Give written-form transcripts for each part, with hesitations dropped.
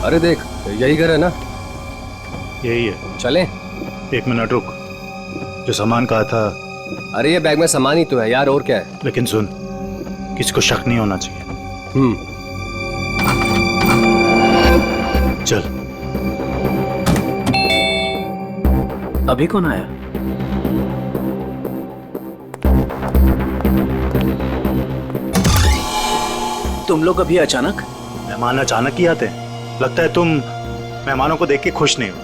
अरे देख, यही घर है ना? यही है। चलें? 1 मिनट रुक, जो सामान कहा था। अरे ये बैग में सामान ही तो है यार, और क्या है? लेकिन सुन, किसी को शक नहीं होना चाहिए। चल। अभी कौन आया? तुम लोग अभी अचानक? मेहमान अचानक ही आते हैं। लगता है तुम मेहमानों को देख के खुश नहीं हो।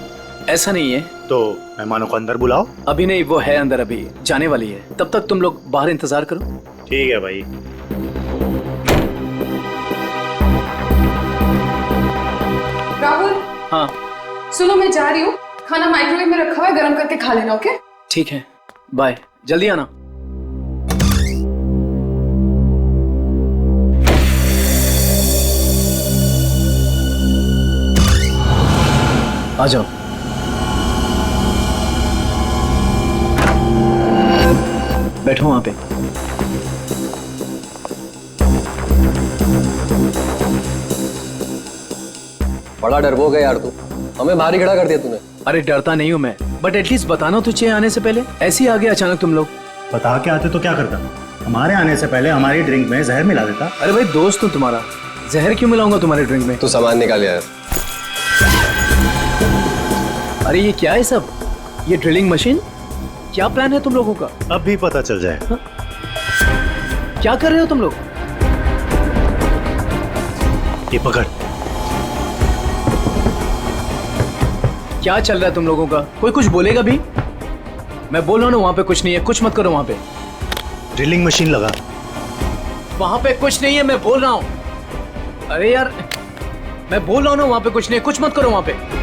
ऐसा नहीं है। तो मेहमानों को अंदर बुलाओ। अभी नहीं, वो है अंदर, अभी जाने वाली है। तब तक तुम लोग बाहर इंतजार करो। ठीक है भाई। राहुल। हाँ सुनो, मैं जा रही हूँ, खाना माइक्रोवेव में रखा हुआ है, गर्म करके खा लेना। ओके? ठीक है, बाय, जल्दी आना। आ जाओ। बैठो वहां पे। बड़ा डरपोक है यार तू, हमें बाहर ही खड़ा कर दिया तूने। अरे डरता नहीं हूं मैं, बट एटलीस्ट बताना तो चाहिए आने से पहले। ऐसे ही आ गए अचानक तुम लोग। बता के आते तो क्या करता? हमारे आने से पहले हमारी ड्रिंक में जहर मिला देता। अरे भाई दोस्त हूं तुम्हारा, जहर क्यों मिलाऊंगा तुम्हारे ड्रिंक में? तू सामान निकाल यार। अरे ये क्या है सब? ये ड्रिलिंग मशीन? क्या प्लान है तुम लोगों का? अब भी पता चल जाए। क्या कर रहे हो तुम लोग? ये पकड़। क्या चल रहा है तुम लोगों का? कोई कुछ बोलेगा भी? मैं बोल रहा हूं ना, वहां पे कुछ नहीं है, कुछ मत करो वहां पे। ड्रिलिंग मशीन लगा। वहां पे कुछ नहीं है, मैं बोल रहा हूं। अरे यार, मैं बोल रहा हूं ना, वहां पे कुछ नहीं है, कुछ मत करो वहां पे।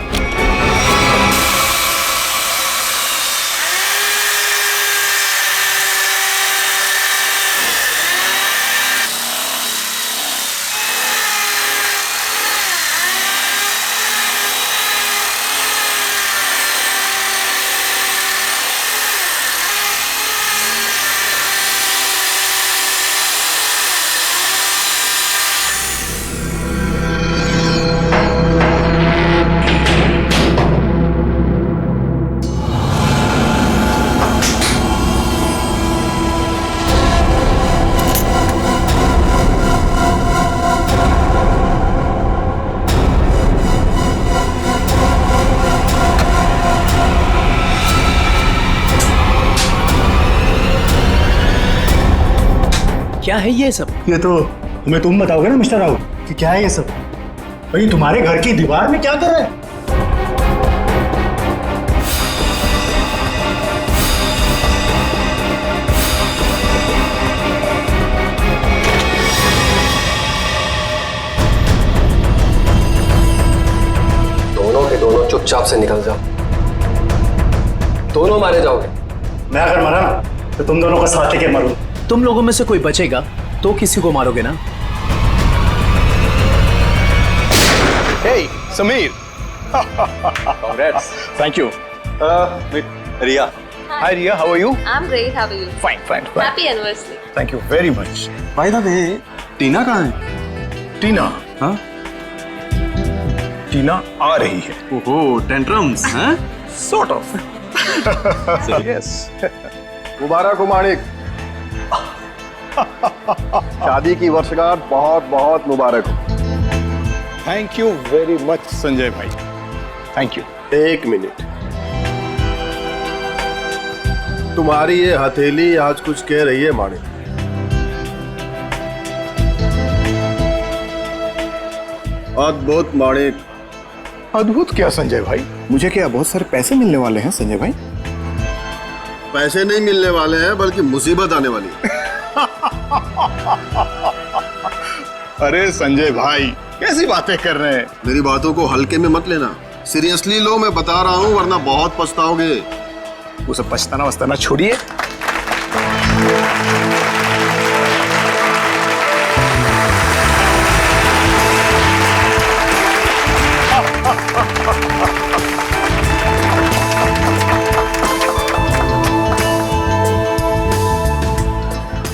क्या है ये सब? ये तो हमें तुम बताओगे ना मिस्टर राहुल कि क्या है ये सब। भाई तुम्हारे घर की दीवार में क्या कर रहे हैं? दोनों के दोनों चुपचाप से निकल जाओ, दोनों मारे जाओगे। मैं अगर मरा ना तो तुम दोनों का साथ लेके मरूं। तुम लोगों में से कोई बचेगा तो किसी को मारोगे ना? Hey, Sameer. Congrats. Thank you. With Ria. Hi, Ria. How are you? I'm great. How are you? Fine. Happy anniversary. Thank you very much. By the way, टीना कहाँ है? टीना. हाँ? टीना आ रही है. ओहो, टेंट्रम्स, हैं? Sort of. So, yes. मुबारक हो माणिक. शादी की वर्षगांठ बहुत बहुत मुबारक हो. Thank you very much Sanjay भाई. Thank you. एक मिनट, तुम्हारी ये हथेली आज कुछ कह रही है माणिक. अद्भुत माणिक. अद्भुत क्या संजय भाई? मुझे क्या बहुत सारे पैसे मिलने वाले हैं संजय भाई? पैसे नहीं मिलने वाले हैं, बल्कि मुसीबत आने वाली है. अरे संजय भाई कैसी बातें कर रहे हैं? मेरी बातों को हल्के में मत लेना, सीरियसली लो. मैं बता रहा हूँ, वरना बहुत पछताओगे. वो सब पछताना वछताना छोड़िए.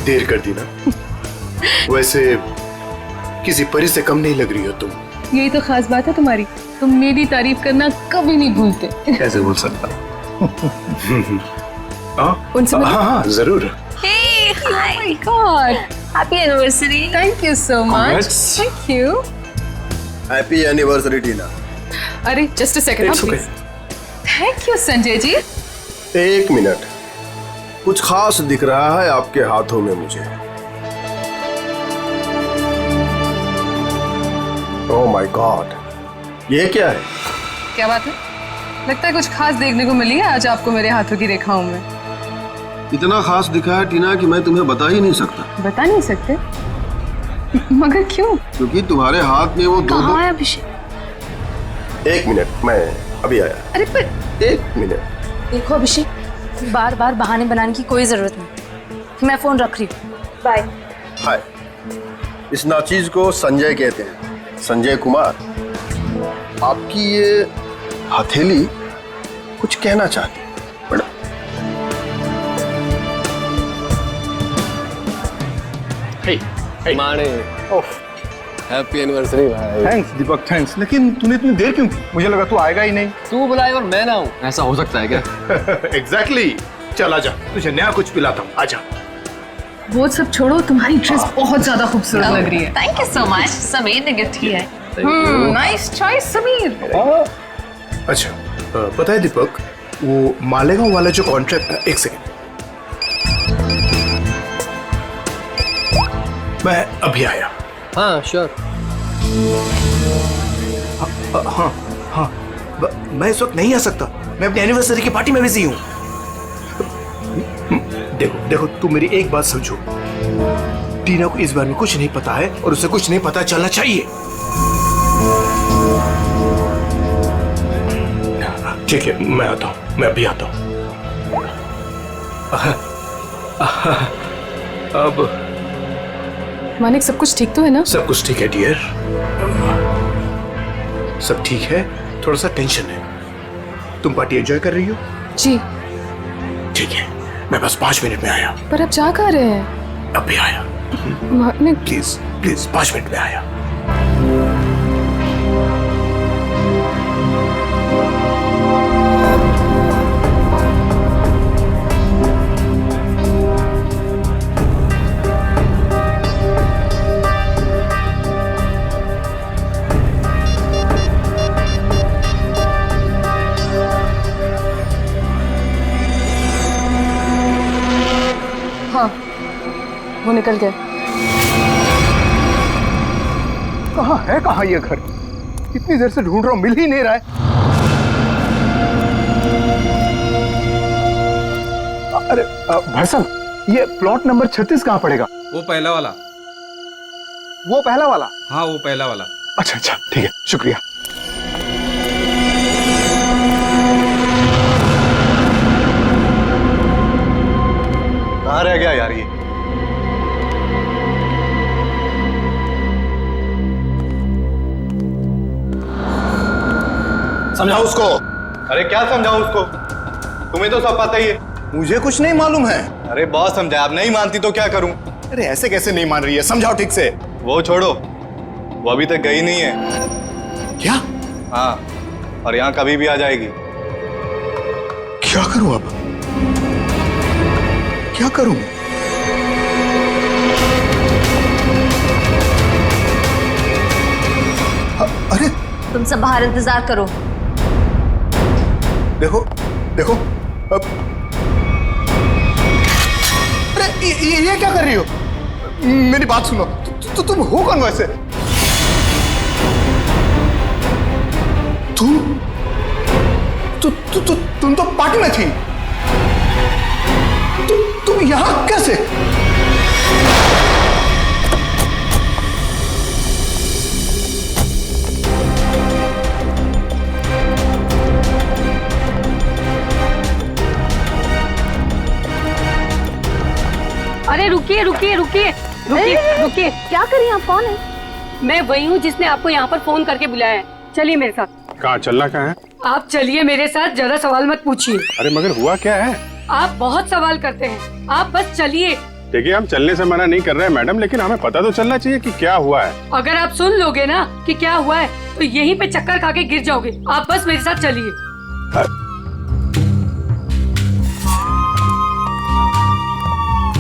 देर कर दी ना. वैसे किसी परी से कम नहीं लग रही हो तुम. यही तो खास बात है तुम्हारी, तुम मेरी तारीफ करना कभी नहीं भूलते। कैसे बोल सकता? उनसे मिलो। हाँ जरूर। Hey, hi. Oh my God! Happy anniversary. Thank you so much. Thank you. Happy anniversary Tina. अरे just a second It's okay. Thank you Sanjay ji. एक मिनट, कुछ खास दिख रहा है आपके हाथों में मुझे। ओह माय गॉड, ये क्या है? क्या बात है? लगता है कुछ खास देखने को मिली है आज आपको मेरे हाथों की रेखाओं में। इतना खास दिखा है टीना कि मैं तुम्हें बता ही नहीं सकता। बता नहीं सकते? मगर क्यों? क्योंकि तुम्हारे हाथ में वो दो कहाँ दो। है अभिषेक? एक मिनट, मैं अभी आया। अरे पर एक मिनट। देखो अभिषेक, बार बार बहाने बनाने की कोई जरूरत नहीं। मैं फोन रख रही हूँ, बाय। हाय, इस नाचीज को संजय कहते हैं, संजय कुमार। आपकी ये हथेली कुछ कहना चाहती है मैडम। माने हैप्पी एनिवर्सरी भाई। थैंक्स दीपक, थैंक्स। लेकिन तूने इतनी देर क्यों की? मुझे लगा तू आएगा ही नहीं। तू बुलाए और मैं ना हूँ, ऐसा हो सकता है क्या? एग्जैक्टली। चल आजा, तुझे नया कुछ पिलाता हूँ, आजा। वो सब छोड़ो, तुम्हारी ड्रेस बहुत ज्यादा खूबसूरत लग रही है। Thank you so much. Sameer ने गिफ्ट किया है। Nice choice Sameer. अच्छा, पता है दीपक, वो मालेगांव वाला जो कॉन्ट्रैक्ट, एक सेकेंड, मैं अभी आया। हाँ श्योर। हाँ हाँ, मैं इस वक्त नहीं आ सकता, मैं अपनी एनिवर्सरी की पार्टी में बिजी हूँ। देखो देखो, तू मेरी एक बात समझो, टीना को इस बारे में कुछ नहीं पता है और उसे कुछ नहीं पता चलना चाहिए। ठीक है, मैं आता हूँ, मैं अभी आता हूँ। अब मानिक, सब कुछ ठीक तो है ना? सब कुछ ठीक है डियर, सब ठीक है। थोड़ा सा टेंशन है। तुम पार्टी एंजॉय कर रही हो? जी। ठीक है, मैं बस 5 मिनट में आया। पर अब जा कहाँ रहे हैं? अभी आया, मानिक प्लीज प्लीज, 5 मिनट में आया। हाँ, वो निकल गए। कहाँ ये घर? इतनी देर से ढूंढ रहा हूँ, मिल ही नहीं रहा है। अरे भाई साहब, ये प्लॉट नंबर 36 कहाँ पड़ेगा? वो पहला वाला। वो पहला वाला? हाँ वो पहला वाला। अच्छा अच्छा, ठीक है, शुक्रिया। कहाँ रह गया यार ये? समझाओ उसको। अरे क्या समझाऊं उसको? तुम्हें तो सब पता ही है। मुझे कुछ नहीं मालूम है। अरे बहुत समझाया, अब नहीं मानती तो क्या करूं? अरे ऐसे कैसे नहीं मान रही है, समझाओ ठीक से। वो छोड़ो, वो अभी तक गई नहीं है। क्या? हाँ, और यहाँ कभी भी आ जाएगी। क्या करूं अब? क्या करूं? अरे तुम सब बाहर इंतजार करो। देखो देखो, अब अरे ये क्या कर रही हो? मेरी बात सुनो, तुम हो कौन वैसे? तुम तो पार्टी में थी। तुम यहां कैसे? अरे रुकिए रुकिए रुकिए रुकिए रुकिए, क्या करिए आप? कौन है? मैं वही हूँ जिसने आपको यहाँ पर फोन करके बुलाया है। चलिए मेरे साथ। कहाँ चलना? कहाँ है? आप चलिए मेरे साथ, ज्यादा सवाल मत पूछिए। अरे मगर हुआ क्या है? आप बहुत सवाल करते हैं, आप बस चलिए। देखिए, हम चलने से मना नहीं कर रहे हैं मैडम, लेकिन हमें पता तो चलना चाहिए कि क्या हुआ है। अगर आप सुन लोगे ना कि क्या हुआ है तो यहीं पे चक्कर खा के गिर जाओगे। आप बस मेरे साथ चलिए।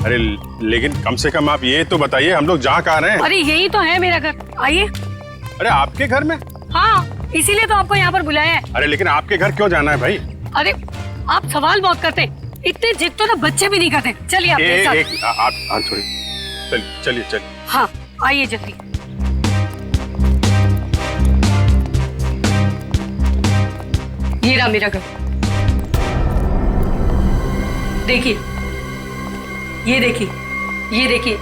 अरे लेकिन कम से कम आप ये तो बताइए हम लोग जा कहाँ रहे हैं? अरे यही तो है मेरा घर, आइए। अरे आपके घर में? हाँ, इसीलिए तो आपको यहाँ पर बुलाया है। अरे लेकिन आपके घर क्यों जाना है भाई? अरे आप सवाल बहुत करते हैं, इतने जिद तो ना बच्चे भी नहीं करते। चलिए आप मेरे साथ। आप हाथ छोड़िए, चलिए। हाँ आइए जल्दी। ये रहा मेरा घर, देखिए, ये देखिए, ये देखिए,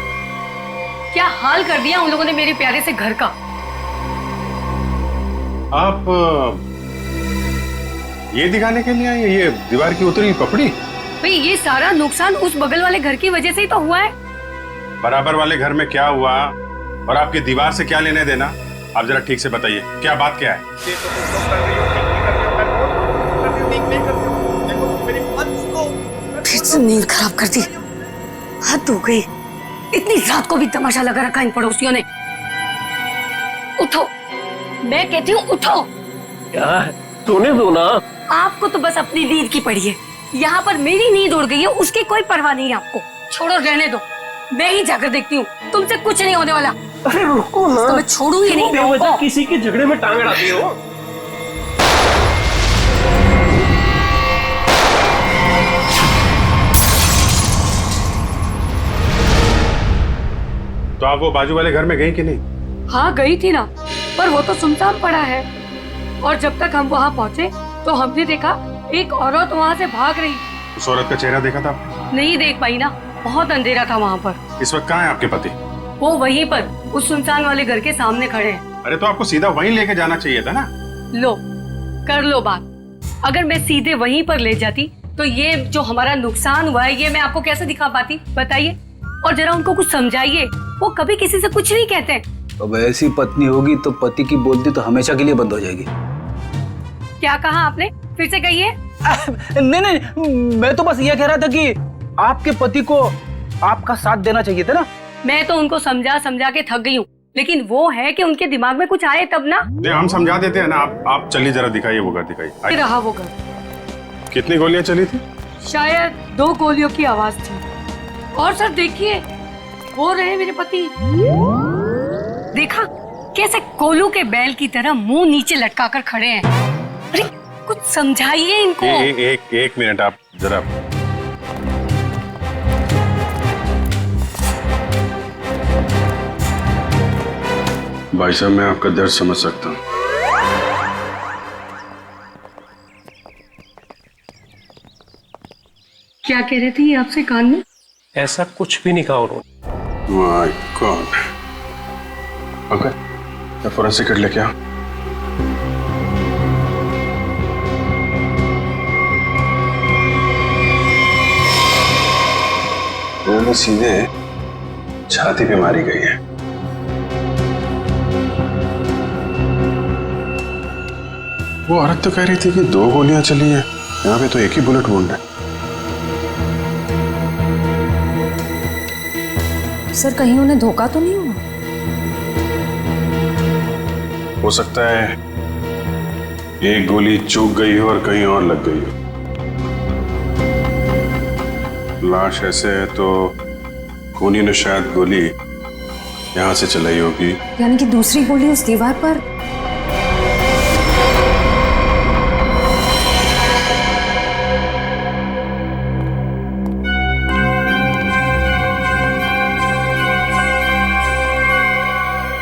क्या हाल कर दिया उन लोगों ने मेरे प्यारे से घर का। आप ये दिखाने के लिए आए, ये दीवार की उतरी पपड़ी? भाई ये सारा नुकसान उस बगल वाले घर की वजह से ही तो हुआ है। बराबर वाले घर में क्या हुआ और आपके दीवार से क्या लेने देना? आप जरा ठीक से बताइए, क्या बात क्या है? फिर से नींद खराब कर दी, हद हो गई। इतनी रात को भी तमाशा लगा रखा इन पड़ोसियों ने। उठो, मैं कहती हूँ उठो। क्या सोने दो ना। आपको तो बस अपनी नींद की पड़ी है। यहाँ पर मेरी नींद उड़ गई है, उसकी कोई परवाह नहीं है आपको। छोड़ो, रहने दो, मैं ही जाकर देखती हूँ, तुमसे कुछ नहीं होने वाला। अरे रुको ना, तो मैं छोड़ूंगी नहीं। बेवजह किसी के झगड़े में टांग अड़ाती हो। तो आप वो बाजू वाले घर में गई कि नहीं? हाँ गई थी ना, पर वो तो सुनसान पड़ा है। और जब तक हम वहाँ पहुँचे तो हमने देखा एक औरत वहाँ से भाग रही। उस औरत का चेहरा देखा था आपने? नहीं देख पाई ना, बहुत अंधेरा था वहाँ पर। इस वक्त कहाँ है आपके पति? वो वहीं पर उस सुनसान वाले घर के सामने खड़े हैं। अरे तो आपको सीधा वहीं लेके जाना चाहिए था ना। लो, कर लो बात। अगर मैं सीधे वहीं पर ले जाती तो ये जो हमारा नुकसान हुआ है ये मैं आपको कैसे दिखा पाती, बताइए। और जरा उनको कुछ समझाइए, वो कभी किसी से कुछ नहीं कहते। अब ऐसी पत्नी होगी तो पति की बोलती तो हमेशा के लिए बंद हो जाएगी। क्या कहा आपने, फिर से कहिए। नहीं, मैं तो बस ये कह रहा था कि आपके पति को आपका साथ देना चाहिए था ना। मैं तो उनको समझा समझा के थक गई हूँ, लेकिन वो है कि उनके दिमाग में कुछ आए तब ना। हम समझा देते हैं ना। आप चलिए, जरा दिखाइए वो घर, दिखाइए। रहा वो घर। कितनी गोलियां चली थी? शायद 2 गोलियों की आवाज थी। और सर देखिए, वो रहे मेरे पति। देखा कैसे कोलू के बैल की तरह मुंह नीचे लटकाकर खड़े हैं। अरे कुछ समझाइए इनको। एक मिनट, आप जरा। भाई साहब, मैं आपका दर्द समझ सकता हूँ। क्या कह रहे थे ये आपसे कान में? ऐसा कुछ भी नहीं कहा उन्होंने। My God. Okay, forensic kit लेके आओ। गोली सीधे छाती पे मारी गई है। वो औरत तो कह रही थी कि 2 गोलियां चली हैं, यहाँ पे तो एक ही बुलेट वुंड है। सर कहीं उन्हें धोखा तो नहीं हुआ? हो सकता है एक गोली चूक गई हो और कहीं और लग गई हो। लाश ऐसे है तो खूनी ने शायद गोली यहां से चलाई होगी। यानी कि दूसरी गोली उस दीवार पर।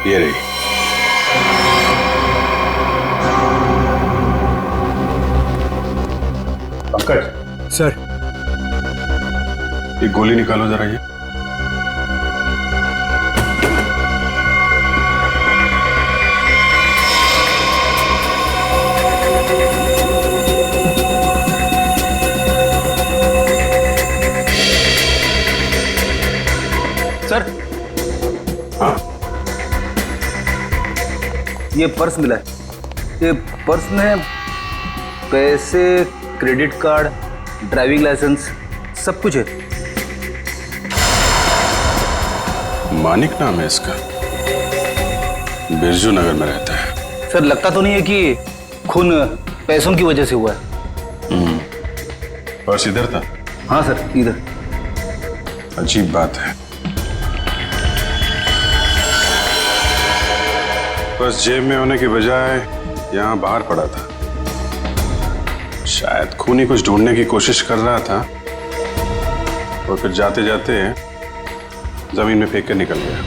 ये रही। पंकज सर, ये गोली निकालो जरा। ये सर, हाँ, ये पर्स मिला है। ये पर्स में पैसे, क्रेडिट कार्ड, ड्राइविंग लाइसेंस सब कुछ है। मानिक नाम है इसका, बिरजू नगर में रहता है। सर लगता तो नहीं है कि खून पैसों की वजह से हुआ है? पर्स इधर था? हाँ सर, इधर। अजीब बात है, पर्स जेब में होने के बजाय यहाँ बाहर पड़ा था। शायद खूनी कुछ ढूंढने की कोशिश कर रहा था और फिर जाते जाते जमीन में फेंक कर निकल गया।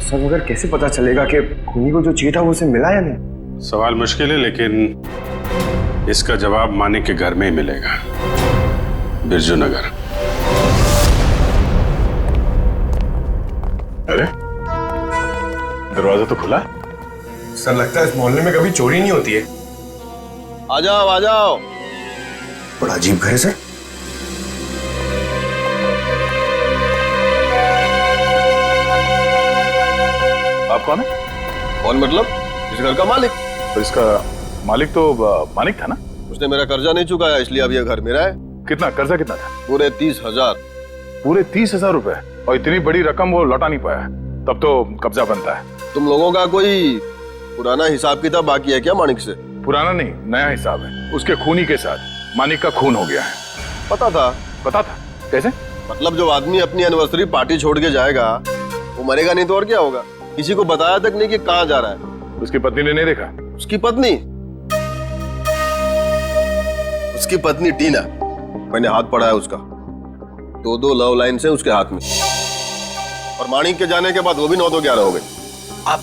सर मगर कैसे पता चलेगा कि खूनी को जो चाहिए था वो उसे मिला या नहीं? सवाल मुश्किल है, लेकिन इसका जवाब मानिक के घर में ही मिलेगा, बिरजू नगर। अरे दरवाजा तो खुला। सर लगता है इस मोहल्ले में कभी चोरी नहीं होती है। आ जाओ आ जाओ। बड़ा अजीब घर है सर। आप कौन है? कौन मतलब? इस घर का मालिक। तो इसका मालिक तो मानिक था ना? उसने मेरा कर्जा नहीं चुकाया, इसलिए अब यह घर मेरा है। कितना कर्जा कितना था? पूरे 30,000। पूरे 30,000 रुपए? और इतनी बड़ी रकम वो लौटा नहीं पाया, तब तो कब्जा बनता है। तुम लोगों का कोई पुराना हिसाब किताब बाकी है क्या मानिक से? पुराना नहीं, नया हिसाब है। उसके खूनी के साथ मानिक का खून हो गया है। पता था? पता था? कैसे? मतलब जो आदमी अपनी एनिवर्सरी पार्टी छोड़ के जाएगा वो मरेगा नहीं तो और क्या होगा? किसी को बताया तक नहीं कि कहाँ जा रहा है। उसकी पत्नी ने नहीं देखा? उसकी पत्नी? उसकी पत्नी टीना, मैंने हाथ पढ़ा है उसका। 2 लव लाइन से उसके हाथ में, और मानिक के जाने के बाद वो भी 9-11 हो गए। आप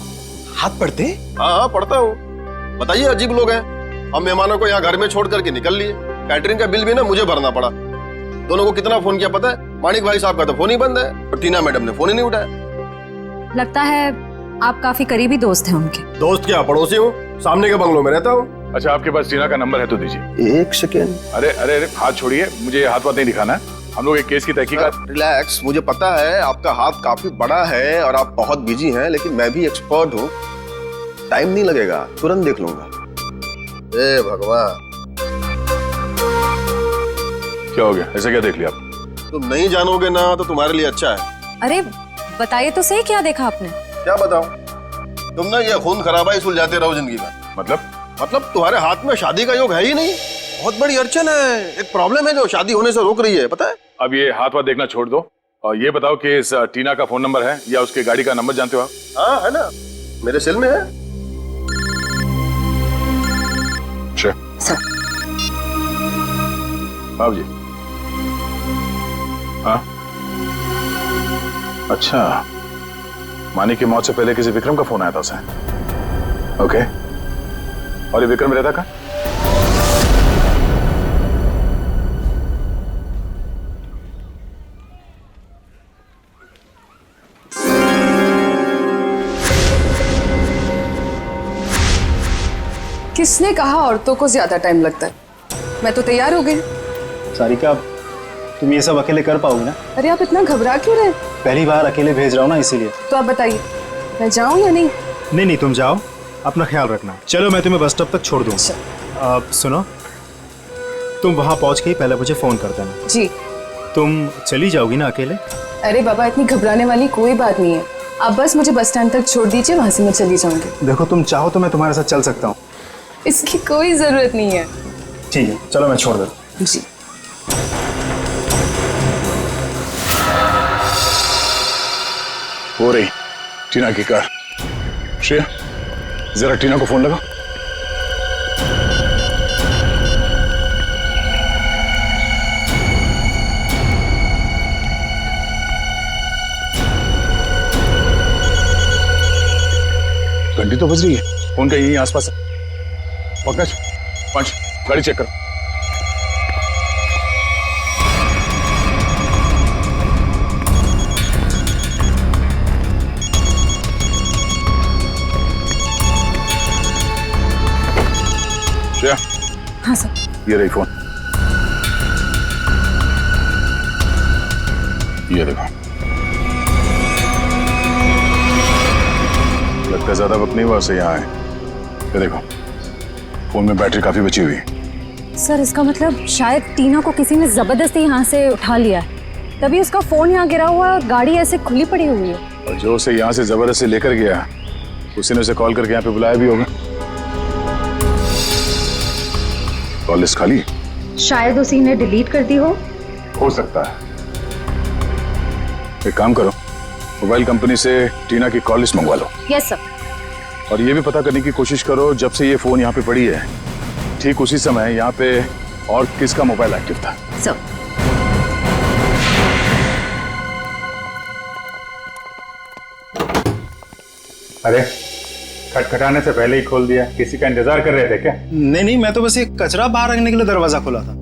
हाथ पढ़ते? हाँ पढ़ता हूँ। बताइए, अजीब लोग हैं। हम मेहमानों को यहाँ घर में छोड़ करके निकल लिए। कैटरिंग का बिल भी ना मुझे भरना पड़ा। दोनों को कितना फोन किया पता है? मानिक भाई साहब का तो फोन ही बंद है और टीना मैडम ने फोन ही नहीं उठाया। लगता है आप काफी करीबी दोस्त हैं उनके। दोस्त क्या, पड़ोसी हूँ, सामने के बंगलों में रहता हूँ। अच्छा, आपके पास टीना का नंबर है तो दीजिए। 1 सेकेंड। अरे अरे अरे, हाथ छोड़िए, मुझे हाथ नहीं दिखाना है। हम लोग एक केस की तहकीकात। रिलैक्स, मुझे पता है आपका हाथ काफी बड़ा है और आप बहुत बिजी हैं, लेकिन मैं भी एक्सपर्ट हूँ। टाइम नहीं लगेगा, तुरंत देख लूंगा। ए भगवान, क्या हो गया? ऐसा क्या देख लिया आप? तुम नहीं जानोगे ना तो तुम्हारे लिए अच्छा है। अरे बताइए तो सही, क्या देखा आपने? क्या बताऊं? तुम ना ये खून खराबा ही सुलझाते रहो जिंदगी में। मतलब तुम्हारे हाथ में शादी का योग है ही नहीं। बहुत बड़ी अड़चन है, एक प्रॉब्लम है जो शादी होने से रोक रही है, पता है? अब ये हाथ देखना छोड़ दो और ये बताओ कि इस टीना का फोन नंबर है या उसके गाड़ी का नंबर जानते हो आप? हाँ है ना, मेरे सेल में है। बाबू जी। हाँ अच्छा, मानी की मौत से पहले किसी विक्रम का फोन आया था उसे। ओके, और ये विक्रम रहता कहाँ? किसने कहा औरतों को ज्यादा टाइम लगता है? मैं तो तैयार हो गई। सारिका, तुम ये सब अकेले कर पाओगे ना? अरे आप इतना घबरा क्यों रहे? पहली बार अकेले भेज रहा हूँ ना, इसीलिए। तो आप बताइए, मैं जाऊं या नहीं? नहीं, तुम जाओ, अपना ख्याल रखना। चलो मैं तुम्हें बस स्टॉप तक छोड़ दूँ। सुनो, तुम वहाँ पहुँच के ही पहले मुझे फोन कर देना। जी। तुम चली जाओगी ना अकेले? अरे बाबा, इतनी घबराने वाली कोई बात नहीं है। आप बस मुझे बस स्टैंड तक छोड़ दीजिए, वहां से मैं चली जाऊंगी। देखो, तुम चाहो तो मैं तुम्हारे साथ चल सकता हूँ। इसकी कोई जरूरत नहीं है। ठीक है, चलो मैं छोड़ देता हूँ। जी। हो रही टीना की कार। श्रेया, जरा टीना को फोन लगा। घंटी तो बज रही है, फोन का यहीं आसपास है। पंकज, पंच, गाड़ी चेक करो। श्रेया। हाँ सर। ये रही फोन, ये देखो। लगता है ज्यादा वक्त नहीं हुआ से यहाँ आए। ये देखो, फोन में बैटरी काफी बची हुई है। सर इसका मतलब शायद टीना को किसी ने जबरदस्ती यहाँ से उठा लिया है, तभी उसका फोन यहाँ गिरा हुआ है और गाड़ी ऐसे खुली पड़ी हुई है। और जो उसे यहाँ से जबरदस्ती लेकर गया उसी ने उसे कॉल करके यहाँ पे बुलाया भी होगा। कॉल लिस्ट खाली है? शायद उसी ने डिलीट कर दी हो सकता है। एक काम करो, मोबाइल कंपनी से टीना की कॉल लिस्ट मंगवा लो। Yes sir. और ये भी पता करने की कोशिश करो जब से ये फोन यहाँ पे पड़ी है ठीक उसी समय यहाँ पे और किसका मोबाइल एक्टिव था। सर। अरे खटखटाने से पहले ही खोल दिया, किसी का इंतजार कर रहे थे क्या? नहीं नहीं, मैं तो बस ये कचरा बाहर रखने के लिए दरवाजा खोला था।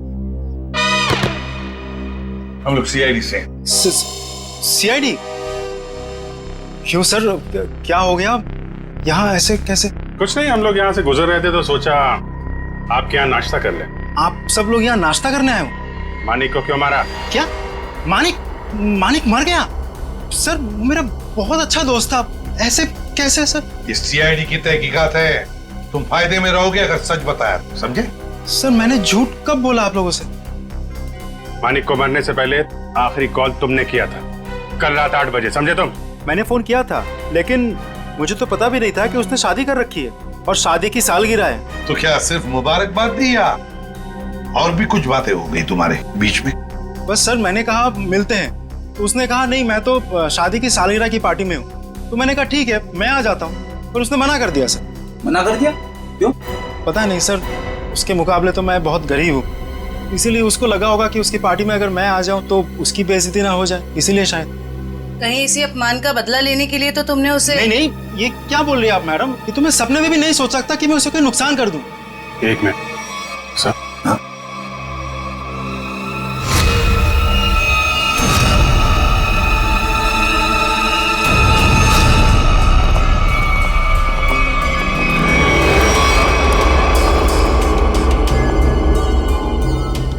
हम लोग सीआईडी से। सीआईडी? क्यों सर, क्या हो गया? यहाँ ऐसे कैसे? कुछ नहीं, हम लोग यहाँ से गुजर रहे थे तो सोचा आपके यहाँ नाश्ता कर ले। आप सब लोग यहाँ नाश्ता करने आए हो? मानिक को क्यों मारा? क्या मानिक मर गया? सर मेरा बहुत अच्छा दोस्त था, ऐसे कैसे सर? ये सीआईडी की तहकीकात है, तुम फायदे में रहोगे अगर सच बताया, समझे? सर मैंने झूठ कब बोला आप लोगों से? मानिक को मरने से पहले आखिरी कॉल तुमने किया था कल रात 8 बजे, समझे तुम? मैंने फोन किया था, लेकिन मुझे तो पता भी नहीं था कि उसने शादी कर रखी है और शादी की सालगिरह है। तो क्या सिर्फ मुबारकबाद दी या और भी कुछ बातें हो गई तुम्हारे बीच में? बस सर मैंने कहा मिलते हैं, तो उसने कहा नहीं मैं तो शादी की सालगिरह की पार्टी में हूँ। तो मैंने कहा ठीक है मैं आ जाता हूँ, पर उसने मना कर दिया सर। मना कर दिया? क्यों? पता नहीं सर, उसके मुकाबले तो मैं बहुत गरीब हूँ, इसीलिए उसको लगा होगा कि उसकी पार्टी में अगर मैं आ जाऊँ तो उसकी बेइज्जती ना हो जाए, इसीलिए शायद। कहीं इसी अपमान का बदला लेने के लिए तो तुमने उसे? नहीं, ये क्या बोल रही है आप मैडम? ये तो मैं सपने में भी नहीं सोच सकता कि मैं उसे कोई नुकसान कर दूं। एक मिनट सर। हाँ?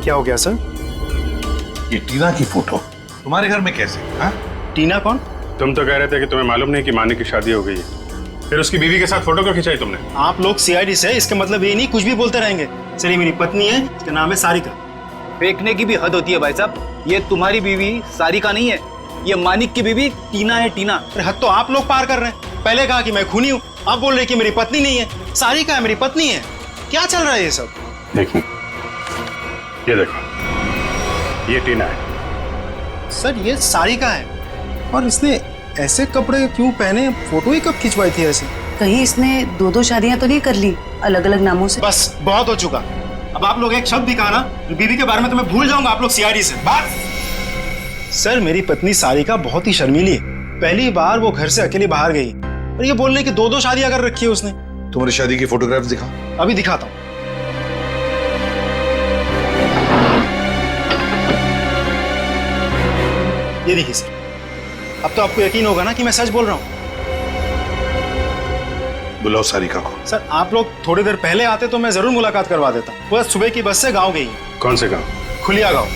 क्या हो गया सर? ये टीना की फोटो तुम्हारे घर में कैसे? हाँ? टीना कौन? तुम तो कह रहे थे कि तुम्हें मालूम नहीं कि मानिक की शादी हो गई है, फिर उसकी बीवी के साथ फोटो क्यों खिंचाई तुमने? आप लोग सीआईडी से, इसका मतलब ये नहीं कुछ भी बोलते रहेंगे। सर ये मेरी पत्नी है, इसका नाम है सारिका। फेंकने की भी हद होती है भाई साहब, ये तुम्हारी बीवी सारिका नहीं है, ये मानिक की बीवी टीना है, टीना। अरे हद तो आप लोग पार कर रहे हैं। पहले कहा कि मैं खूनी हूँ, आप बोल रहे कि मेरी पत्नी नहीं है। सारिका है मेरी पत्नी है, क्या चल रहा है ये सब? देखो ये देखो, ये टीना है। सर ये सारिका है, और इसने ऐसे कपड़े क्यों पहने? फोटो ही कब खिंचवाई थी ऐसे? कहीं इसने 2 शादियां तो नहीं कर ली अलग अलग नामों से? बस बहुत हो चुका। अब आप लोग एक शब्द भी कहा ना, बीवी के बारे में तो मैं भूल जाऊंगा आप लोग सीआईडी से। बस। सर मेरी पत्नी सारिका बहुत ही शर्मीली है, पहली बार वो घर से अकेली बाहर गई और ये बोल रही कि 2 शादियां कर रखी है उसने। तुम्हारी शादी की फोटोग्राफ्स दिखा। अभी दिखाता हूँ। ये देखिए सर, अब तो आपको यकीन होगा ना कि मैं सच बोल रहा हूँ। बुलाओ सारिका को। सर आप लोग थोड़ी देर पहले आते तो मैं जरूर मुलाकात करवा देता। वो सुबह की बस से गांव गई। कौन से गांव? खुलिया गांव।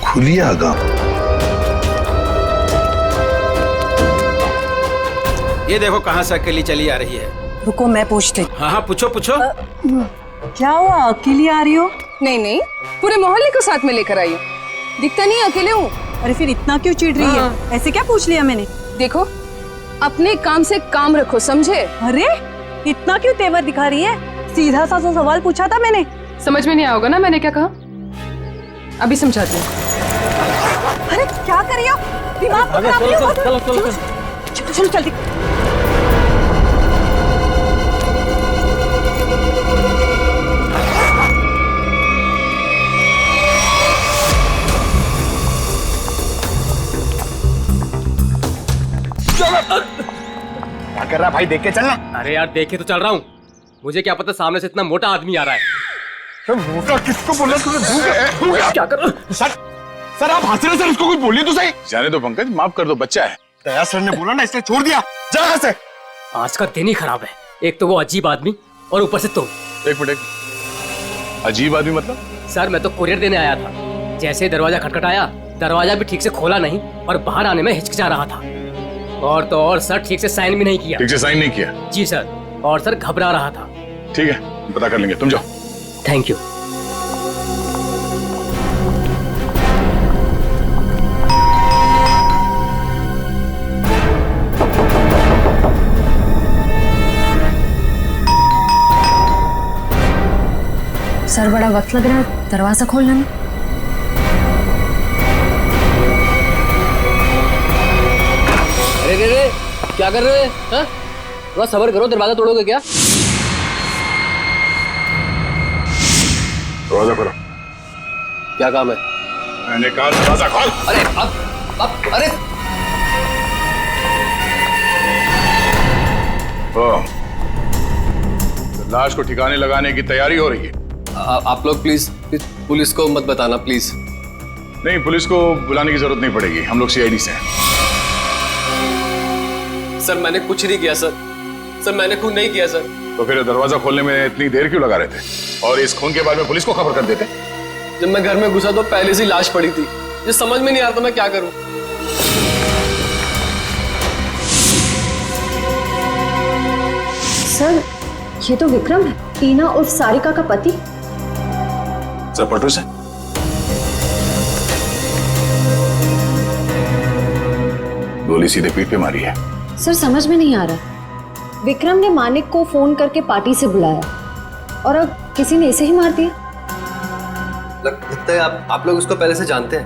खुलिया गांव? ये देखो कहाँ से अकेली चली आ रही है। रुको मैं पूछती हूँ। हाँ पूछो पूछो। क्या हुआ, अकेली आ रही हो? नहीं, पूरे मोहल्ले को साथ में लेकर आई हूँ। दिखता नहीं अकेले हूँ। अरे फिर इतना क्यों चिढ़ रही है? ऐसे क्या पूछ लिया मैंने? देखो अपने काम से काम रखो, समझे? अरे इतना क्यों तेवर दिखा रही है? सीधा सा सवाल पूछा था मैंने। समझ में नहीं आओगे ना मैंने क्या कहा? अभी समझाती हूँ। अरे क्या कर रही हो? दिमाग को खराब नहीं हो? चलो जल्दी। क्या कर रहा भाई, देख के चलना। अरे यार देखे तो चल रहा हूँ, मुझे क्या पता सामने से इतना मोटा आदमी आ रहा है। मोटा किसको बोला तुमने? क्या कर? सर आप हंस रहे सर, उसको कुछ बोलिए तो सही। जाने दो पंकज, माफ कर दो, बच्चा है। दया सर ने बोला ना, इसने छोड़ दिया। जा यहाँ से। आज का दिन ही खराब है, एक तो वो अजीब आदमी और ऊपर से तुम। एक मिनट, अजीब आदमी मतलब? सर मैं तो कुरियर देने आया था, जैसे दरवाजा खटखटाया दरवाजा भी ठीक से खोला नहीं और बाहर आने में हिचकिचा रहा था। और तो और सर ठीक से साइन भी नहीं किया। ठीक से साइन नहीं किया? जी सर, और सर घबरा रहा था। ठीक है पता कर लेंगे, तुम जाओ। Thank you. सर बड़ा वक्त लग रहा है दरवाजा खोलने में। अरे क्या कर रहे हैं? थोड़ा सब्र करो, दरवाजा तोड़ोगे क्या? दरवाजा खोलो। क्या काम है? मैंने कहा दरवाजा खोल। अरे अब अरे लाश को ठिकाने लगाने की तैयारी हो रही है। आप लोग प्लीज पुलिस को मत बताना प्लीज। नहीं, पुलिस को बुलाने की जरूरत नहीं पड़ेगी, हम लोग सीआईडी से हैं। सर मैंने कुछ नहीं किया सर। सर मैंने खून नहीं किया सर। तो फिर दरवाजा खोलने में इतनी देर क्यों लगा रहे थे? और इस खून के बारे में पुलिस को खबर कर देते? जब मैं घर में घुसा तो पहले से लाश पड़ी थी। ये समझ में नहीं आ रहा था मैं क्या करूं। सर ये तो विक्रम है, टीना उर्फ सारिका का पति। सर पटो से गोली सीधे पीठ पे मारी है। सर समझ में नहीं आ रहा, विक्रम ने मानिक को फोन करके पार्टी से बुलाया और अब किसी ने इसे ही मार दिया। लगता है आप लोग उसको पहले से जानते हैं।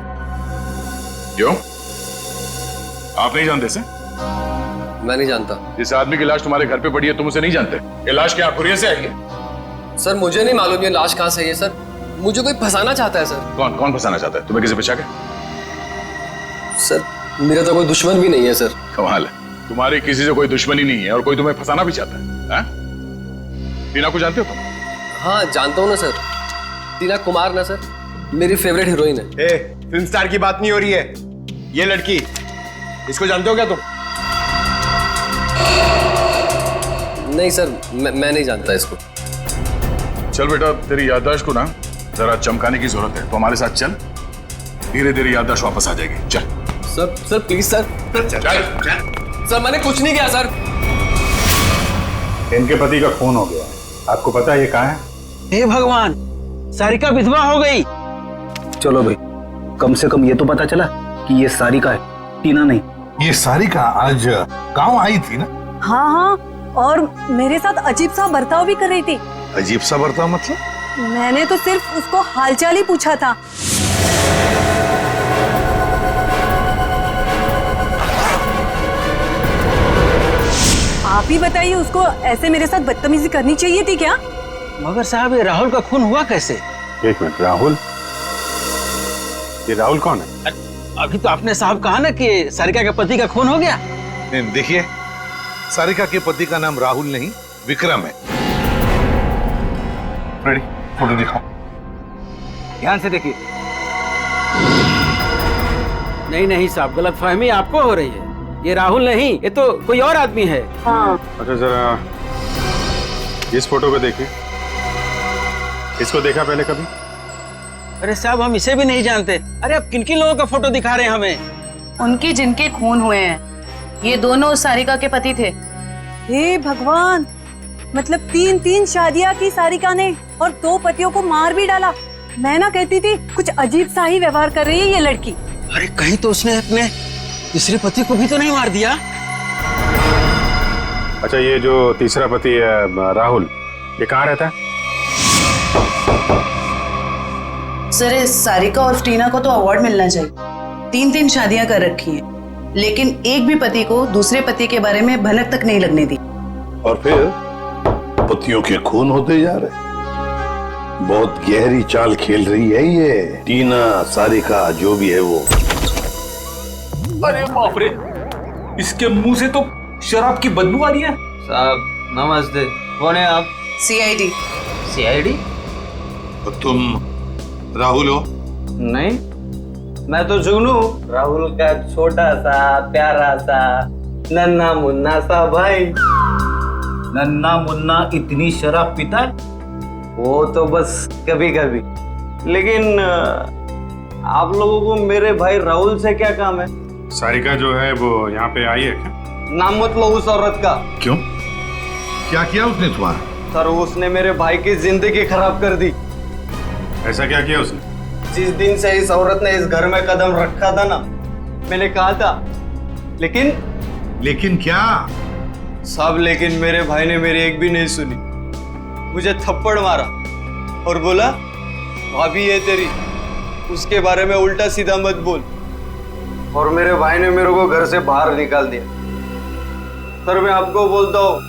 क्यों? आप नहीं जानते से? मैं नहीं जानता। जिस आदमी की लाश तुम्हारे घर पे पड़ी है तुम उसे नहीं जानते? ये लाश क्या कुरियर से आई है? सर मुझे नहीं मालूम ये लाश कहाँ से आई है सर। मुझे कोई फंसाना चाहता है सर। कौन फंसाना चाहता है? तुम्हें किसी बचा के? सर मेरा तो कोई दुश्मन भी नहीं है सर। कमाल है, तुम्हारी किसी से कोई दुश्मनी नहीं है और कोई तुम्हें फंसाना भी चाहता है। टीना को जानते हो तुम? हाँ जानता हूँ ना सर। टीना कुमार ना सर, मेरी फेवरेट हीरोइन है। फिल्म स्टार की बात नहीं हो रही है, ये लड़की, इसको जानते हो क्या तुम? नहीं सर मैं नहीं जानता इसको। चल बेटा, तेरी याददाश्त को ना जरा चमकाने की जरूरत है, तो हमारे साथ चल, धीरे धीरे याददाश्त वापस आ जाएगी। चल सर प्लीज सर। सर मैंने कुछ नहीं किया सर। इनके पति का खून हो गया, आपको पता है ये कहाँ है? हे भगवान, सारिका विधवा हो गई। चलो भाई, कम से कम ये तो पता चला कि ये सारिका है, टीना नहीं। ये सारिका आज गांव आई थी ना? हाँ हाँ, और मेरे साथ अजीब सा बर्ताव भी कर रही थी। अजीब सा बर्ताव मतलब? मैंने तो सिर्फ उसको हालचाल ही पूछा था। आप ही बताइए, उसको ऐसे मेरे साथ बदतमीजी करनी चाहिए थी क्या? मगर साहब ये राहुल का खून हुआ कैसे? एक मिनट, राहुल? ये राहुल कौन है? अभी तो आपने साहब कहा ना कि सारिका के पति का खून हो गया। देखिए, सारिका के पति का नाम राहुल नहीं विक्रम है। रेडी, फोटो दिखाओ। ध्यान से देखिए। नहीं साहब, गलतफहमी आपको हो रही है। ये राहुल नहीं, ये तो कोई और आदमी है। हाँ। अच्छा जरा इस फोटो को देखिए। इसको देखा पहले कभी? अरे साहब हम इसे भी नहीं जानते। अरे अब किन लोगों का फोटो दिखा रहे हैं हमें? उनके जिनके खून हुए हैं, ये दोनों सारिका के पति थे। हे भगवान, मतलब 3 शादियां की सारिका ने और 2 पतियों को मार भी डाला। मैं ना कहती थी कुछ अजीब सा ही व्यवहार कर रही है ये लड़की। अरे कहीं तो उसने अपने तीसरे पति को भी तो नहीं मार दिया? अच्छा ये जो तीसरा पति है राहुल, ये कहाँ रहता है? सर इस सारिका और टीना को तो अवार्ड मिलना चाहिए। 3 शादियां कर रखी हैं, लेकिन एक भी पति को दूसरे पति के बारे में भनक तक नहीं लगने दी। और फिर पतियों के खून होते जा रहे। बहुत गहरी चाल खेल रही है ये टीना, सारिका, जो भी है वो। अरे बाप रे, इसके मुंह से तो शराब की बदबू आ रही है। साहब नमस्ते, कौन है आप? सीआईडी। सीआईडी? तो तुम राहुल हो? नहीं, मैं तो जुगनू, राहुल का छोटा सा प्यारा सा नन्ना मुन्ना सा भाई। नन्ना मुन्ना इतनी शराब पीता है? वो तो बस कभी कभी, लेकिन आप लोगों को मेरे भाई राहुल से क्या काम है? सारिका जो है वो यहाँ पे आई है क्या? नाम मत लो उस औरत का। क्यों? क्या किया उसने तुम्हारा? सर उसने मेरे भाई की जिंदगी खराब कर दी। ऐसा क्या किया उसने? जिस दिन से इस औरत ने इस घर में कदम रखा था ना, मैंने कहा था, लेकिन क्या? सब लेकिन मेरे भाई ने मेरी एक भी नहीं सुनी। मुझे थप्पड़ मारा, और बोला भाभी है तेरी, उसके बारे में उल्टा सीधा मत बोल। और मेरे भाई ने मेरे को घर से बाहर निकाल दिया। सर मैं आपको बोलता हूँ,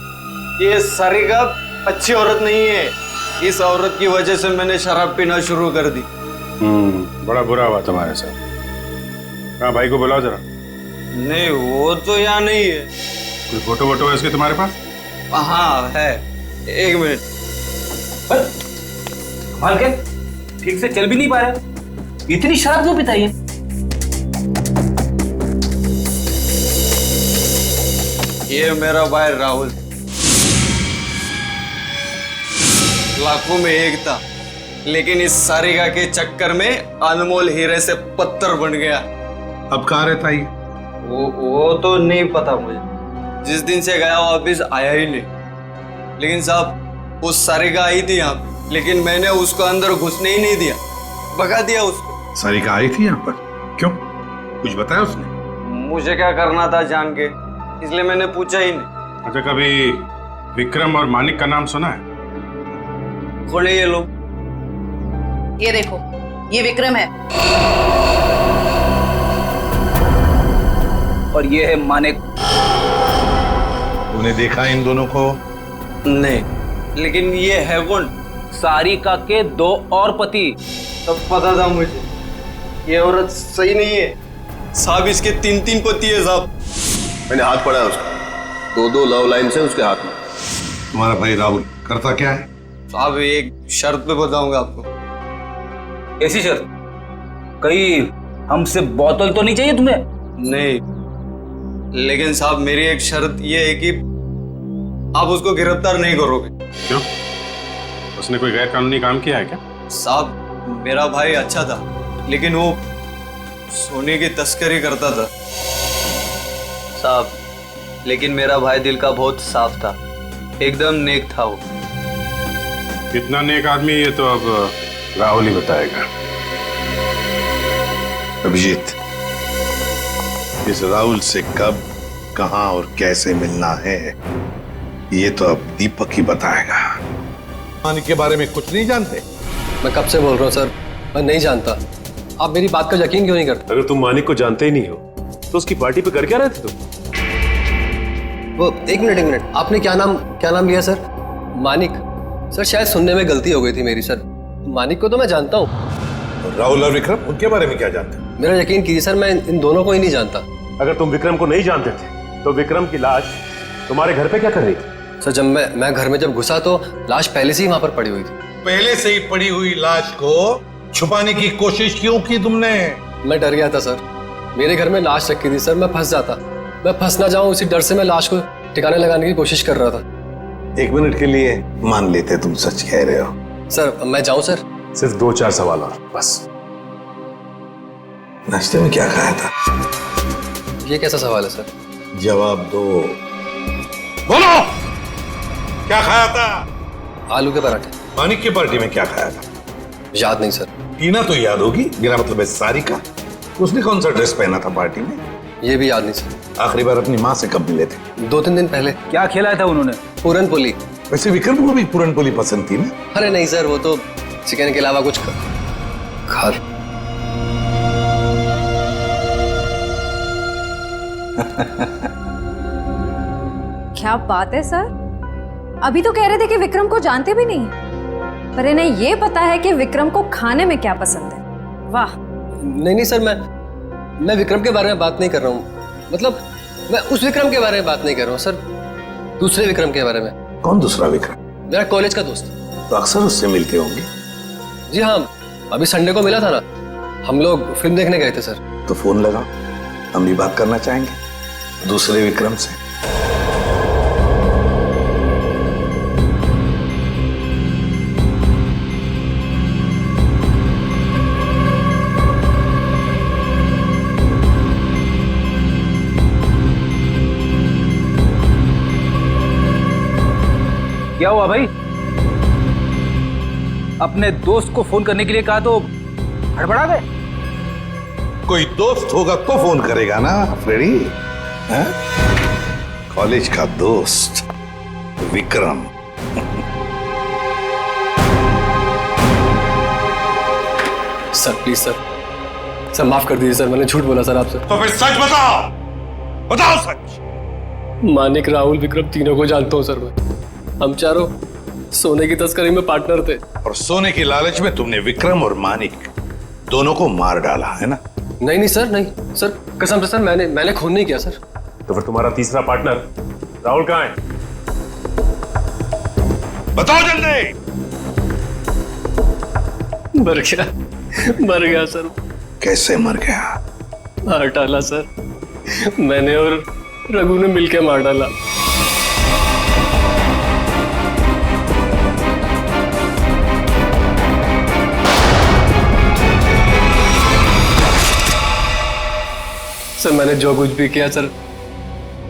ये सारिका अच्छी औरत नहीं है। इस औरत की वजह से मैंने शराब पीना शुरू कर दी। बड़ा बुरा हुआ तुम्हारे साथ। हाँ भाई को बुलाओ जरा। नहीं वो तो यहाँ नहीं है। कोई फोटो वोटो है इसके तुम्हारे पास? हाँ है, एक मिनट। कमाल के ठीक से चल भी नहीं पा रहे, इतनी शराब क्यों पिताई है? ये मेरा भाई राहुल, लाखों में एक था, लेकिन इस सारिका के चक्कर में अनमोल हीरे से पत्थर बन गया। अब कहाँ रहता है? वो तो नहीं पता मुझे, जिस दिन से गया वापिस आया ही नहीं। लेकिन साहब उस सारिका आई थी यहाँ पे, लेकिन मैंने उसको अंदर घुसने ही नहीं दिया, भगा दिया उसको। सारिका आई थी यहाँ पर? क्यों, कुछ बताया उसने? मुझे क्या करना था जान के, इसलिए मैंने पूछा ही नहीं। अच्छा कभी विक्रम और मानिक का नाम सुना है? कौन है ये लोग? ये देखो, ये विक्रम है और ये है मानिक। तूने देखा इन दोनों को? नहीं, लेकिन ये है कौन? सारिका के 2 और पति। तब पता था मुझे, ये औरत सही नहीं है साहब। इसके 3 पति है साहब। मैंने हाथ पड़ा है उसका, 2 लव लाइन से उसके हाथ में। तुम्हारा भाई राहुल करता क्या है? साहब एक शर्त पे बताऊंगा आपको। ऐसी शर्त? कहीं हमसे बोतल तो नहीं चाहिए तुम्हें? नहीं, लेकिन साहब मेरी एक शर्त ये है कि आप उसको गिरफ्तार नहीं करोगे। क्यों, उसने कोई गैर कानूनी काम किया है क्या? साहब मेरा भाई अच्छा था, लेकिन वो सोने की तस्करी करता था साहब। लेकिन मेरा भाई दिल का बहुत साफ था, एकदम नेक था वो। कितना नेक आदमी ये तो अब राहुल ही बताएगा। अभिजीत, इस राहुल से कब, कहां और कैसे मिलना है ये तो अब दीपक ही बताएगा। मानिक के बारे में कुछ नहीं जानते? मैं कब से बोल रहा हूँ सर, मैं नहीं जानता। आप मेरी बात का यकीन क्यों नहीं करते? अगर तुम मानिक को जानते ही नहीं हो तो उसकी पार्टी पे कर क्या रहे थे तुम? वो एक मिनट, आपने क्या नाम लिया सर? मानिक? सर शायद सुनने में गलती हो गई थी मेरी सर। मानिक को तो मैं जानता हूँ। राहुल और विक्रम, उनके बारे में क्या जानते? मेरा यकीन कीजिए सर, मैं इन दोनों को ही नहीं जानता। अगर तुम विक्रम को नहीं जानते थे तो विक्रम की लाश तुम्हारे घर पे क्या कर रही थी? सर जब मैं घर में जब घुसा तो लाश पहले से ही वहां पर पड़ी हुई थी। पहले से ही पड़ी हुई लाश को छुपाने की कोशिश क्यों की तुमने? मैं डर गया था सर, मेरे घर में लाश रखी थी सर, मैं फंस जाता, मैं फंस ना जाऊं, उसी डर से मैं लाश को ठिकाने लगाने की कोशिश कर रहा था। 1 मिनट के लिए मान लेते तुम सच कह रहे हो। सर मैं जाऊं सर? सिर्फ 2-4 सवाल और बस। नाश्ते में क्या खाया था? ये कैसा सवाल है सर? जवाब दो। बोलो, क्या खाया था? आलू के पराठे। मानिक की पार्टी में क्या खाया था? याद नहीं सर। टीना तो याद होगी, मेरा मतलब है सारिका। उसने कौन सा ड्रेस पहना था पार्टी में? ये भी याद नहीं सर। आखिरी बार अपनी माँ से कब मिले थे? 2-3 दिन पहले। क्या खिलाया था उन्होंने? पूरन पोली। वैसे विक्रम को भी पूरन पोली पसंद थी ना? अरे नहीं सर, वो तो चिकन के अलावा कुछ खा। क्या बात है सर, अभी तो कह रहे थे कि विक्रम को जानते भी नहीं, पर इन्हें ये पता है कि विक्रम को खाने में क्या पसंद है। वाह। नहीं सर, मैं विक्रम के बारे में बात नहीं कर रहा हूँ। मतलब मैं उस विक्रम के बारे में बात नहीं कर रहा हूँ सर, दूसरे विक्रम के बारे में। कौन दूसरा विक्रम? मेरा कॉलेज का दोस्त। तो अक्सर उससे मिलते होंगे? जी हाँ, अभी संडे को मिला था ना, हम लोग फिल्म देखने गए थे सर। तो फोन लगाओ, हम भी बात करना चाहेंगे दूसरे विक्रम से। क्या हुआ भाई? अपने दोस्त को फोन करने के लिए कहा तो हड़बड़ा गए? कोई दोस्त होगा तो फोन करेगा ना फ्रेडी। कॉलेज का दोस्त Vikram. Sir please sir, sir माफ कर दीजिए सर, मैंने झूठ बोला सर आपसे। तो फिर सच बताओ, बताओ सच। मानिक, राहुल, विक्रम तीनों को जानता हूँ सर मैं। हम चारों सोने की तस्करी में पार्टनर थे। और सोने की लालच में तुमने विक्रम और मानिक दोनों को मार डाला है ना? नहीं नहीं सर, नहीं सर, कसम से सर, मैंने खून नहीं किया सर। तो फिर तुम्हारा तीसरा पार्टनर राहुल कहाँ है? बताओ जल्दी। मर गया सर। कैसे मर गया? मार डाला सर, मैंने और रघु ने मिलकर मार डाला। सर मैंने जो कुछ भी किया सर,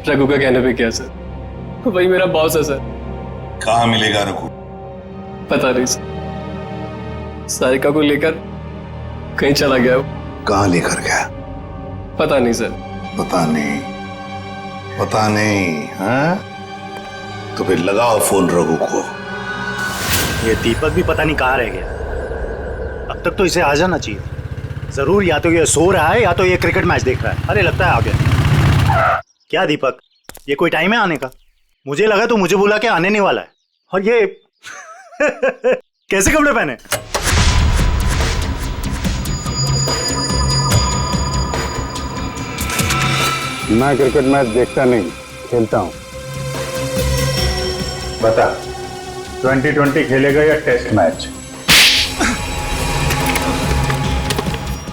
रघु का कहने पे किया सर। वही मेरा बॉस है सर। कहाँ मिलेगा रघु? पता नहीं सर, सारिका को लेकर कहीं चला गया। कहाँ लेकर गया? पता नहीं सर। पता नहीं, पता नहीं, हाँ? तो फिर लगाओ फोन रघु को। ये दीपक भी पता नहीं कहाँ रह गया। अब तक तो इसे आ जाना चाहिए। जरूर या तो ये सो रहा है या तो ये क्रिकेट मैच देख रहा है। अरे लगता है आ गया। क्या दीपक, ये कोई टाइम है आने का? मुझे लगा तो मुझे बुला के आने नहीं वाला है। और ये कैसे कपड़े पहने? मैं क्रिकेट मैच देखता नहीं, खेलता हूं। बता, 2020 खेलेगा या टेस्ट मैच?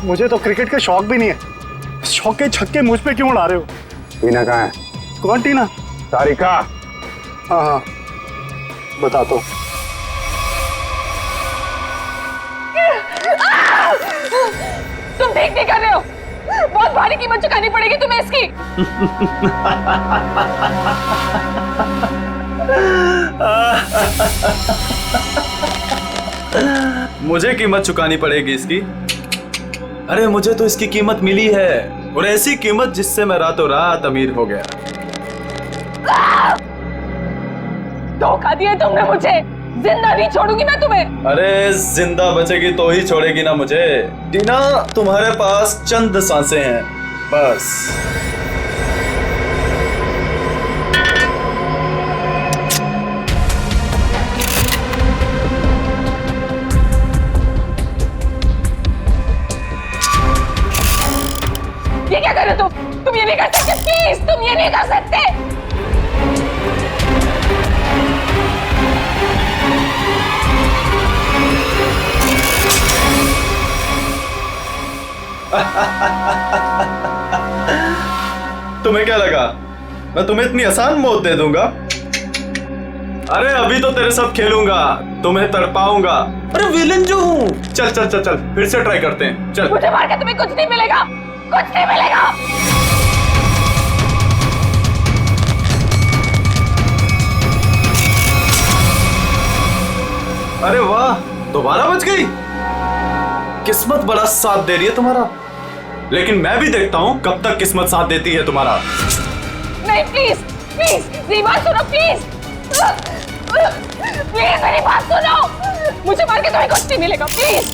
मुझे तो क्रिकेट का शौक भी नहीं है। शौक के छक्के मुझ पे क्यों उड़ा रहे हो? टीना कहाँ है? कौन टीना? सारिका। हाँ, बता तो। तुम देख नहीं कर रहे हो? बहुत भारी कीमत चुकानी पड़ेगी तुम्हें इसकी। मुझे कीमत चुकानी पड़ेगी इसकी? अरे मुझे तो इसकी कीमत मिली है, और ऐसी कीमत जिससे मैं रातों रात अमीर हो गया। धोखा दिया तुमने मुझे, जिंदा नहीं छोड़ूंगी मैं तुम्हें। अरे जिंदा बचेगी तो ही छोड़ेगी ना मुझे। टीना, तुम्हारे पास चंद सांसें हैं बस। ये क्या कर रहे हो तुम ये नहीं कर सकते, प्लीज तुम ये नहीं कर सकते। तुम्हें क्या लगा मैं तुम्हें इतनी आसान मौत दे दूंगा? अरे अभी तो तेरे साथ खेलूंगा, तुम्हें तड़पाऊंगा। अरे विलन जो हूँ। चल चल चल चल, फिर से ट्राई करते हैं। चल। मुझे मार के तुम्हें कुछ नहीं मिलेगा, कुछ नहीं मिलेगा। अरे वाह, दोबारा बच गई। किस्मत बड़ा साथ दे रही है तुम्हारा, लेकिन मैं भी देखता हूँ कब तक किस्मत साथ देती है तुम्हारा। नहीं प्लीज प्लीज मेरी बात सुनो, प्लीज प्लीज मेरी बात सुनो। मुझे मार के तुम्हें कुछ नहीं मिलेगा, प्लीज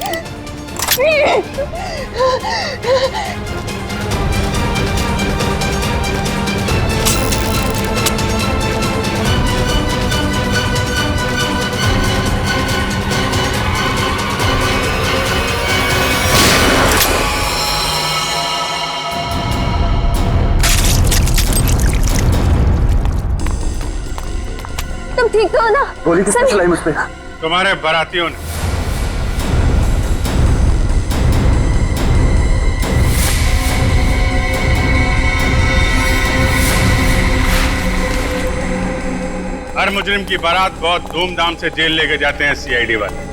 प्लीज। तुम ठीक तो हो ना? गोली किसने चलाई मुझ पे? तुम्हारे बारातियों ने। हर मुजरिम की बारात बहुत धूमधाम से जेल लेके जाते हैं सीआईडी वाले।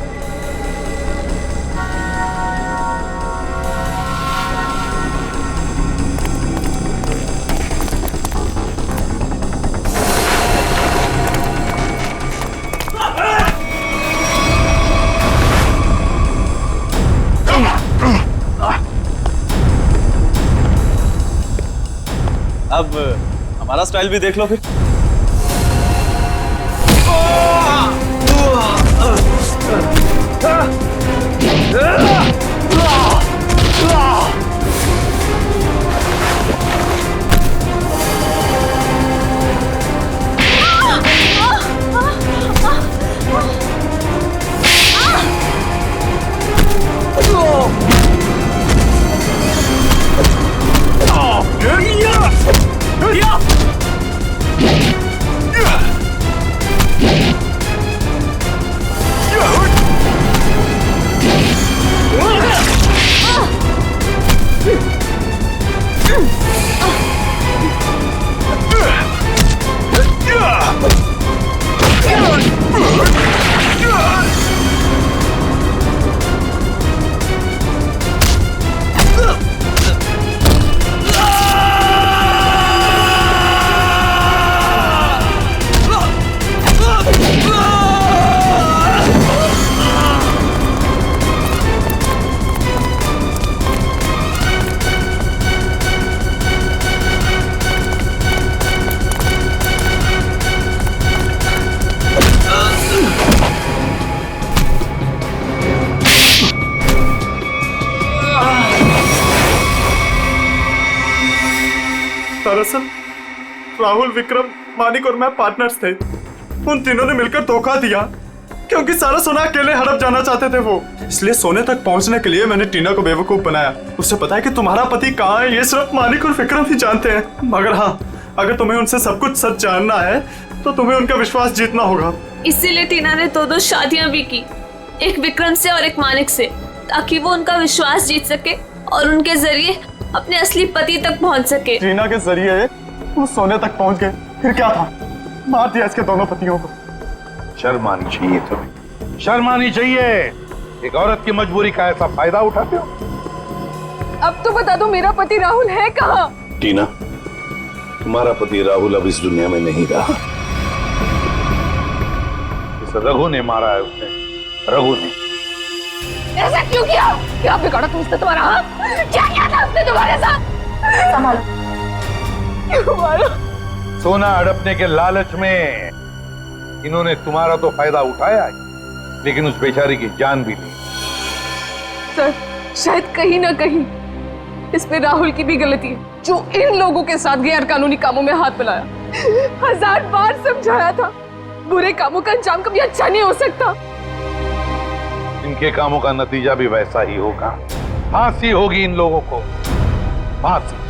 अब हमारा स्टाइल भी देख लो फिर। दरअसल राहुल, विक्रम, मानिक और मैं पार्टनर्स थे। उन तीनों ने मिलकर धोखा दिया क्योंकि सारा सोना अकेले हड़प जाना चाहते थे वो। इसलिए सोने तक पहुंचने के लिए मैंने टीना को बेवकूफ बनाया। उसे पता है कि तुम्हारा पति कहाँ है, ये सिर्फ मानिक और विक्रम ही जानते हैं। मगर हाँ, अगर तुम्हें उनसे सब कुछ सच जानना है तो तुम्हें उनका विश्वास जीतना होगा। इसीलिए टीना ने दो शादियां भी की, एक विक्रम से और एक मानिक से, ताकि वो उनका विश्वास जीत सके और उनके जरिए अपने असली पति तक पहुंच सके। टीना के जरिए वो सोने तक पहुंच गए, फिर क्या था, मार दिया इसके दोनों पतियों को। शर्म आनी चाहिए तुम्हें, शर्म आनी चाहिए। एक औरत की मजबूरी का ऐसा फायदा उठाते हो। अब तो बता दो मेरा पति राहुल है कहाँ? टीना, तुम्हारा पति राहुल अब इस दुनिया में नहीं रहा। इस रघु ने मारा है उसने, रघु ने। ऐसा क्यों किया? क्या बिगाड़ा तुम उसने तुम्हारा? क्या किया था उसने तुम्हारे साथ? संभालो। क्यों मारा? सोना हड़पने के लालच में इन्होंने तुम्हारा तो फायदा उठाया है, लेकिन उस बेचारी की जान भी ली। सर, शायद कहीं ना कहीं इसमें राहुल की भी गलती है, जो इन लोगों के साथ गैर कानूनी कामों में हाथ मिलाया। 1000 बार समझाया था, बुरे कामों का अंजाम कभी अच्छा नहीं हो सकता। इनके कामों का नतीजा भी वैसा ही होगा। फांसी होगी इन लोगों को, फांसी।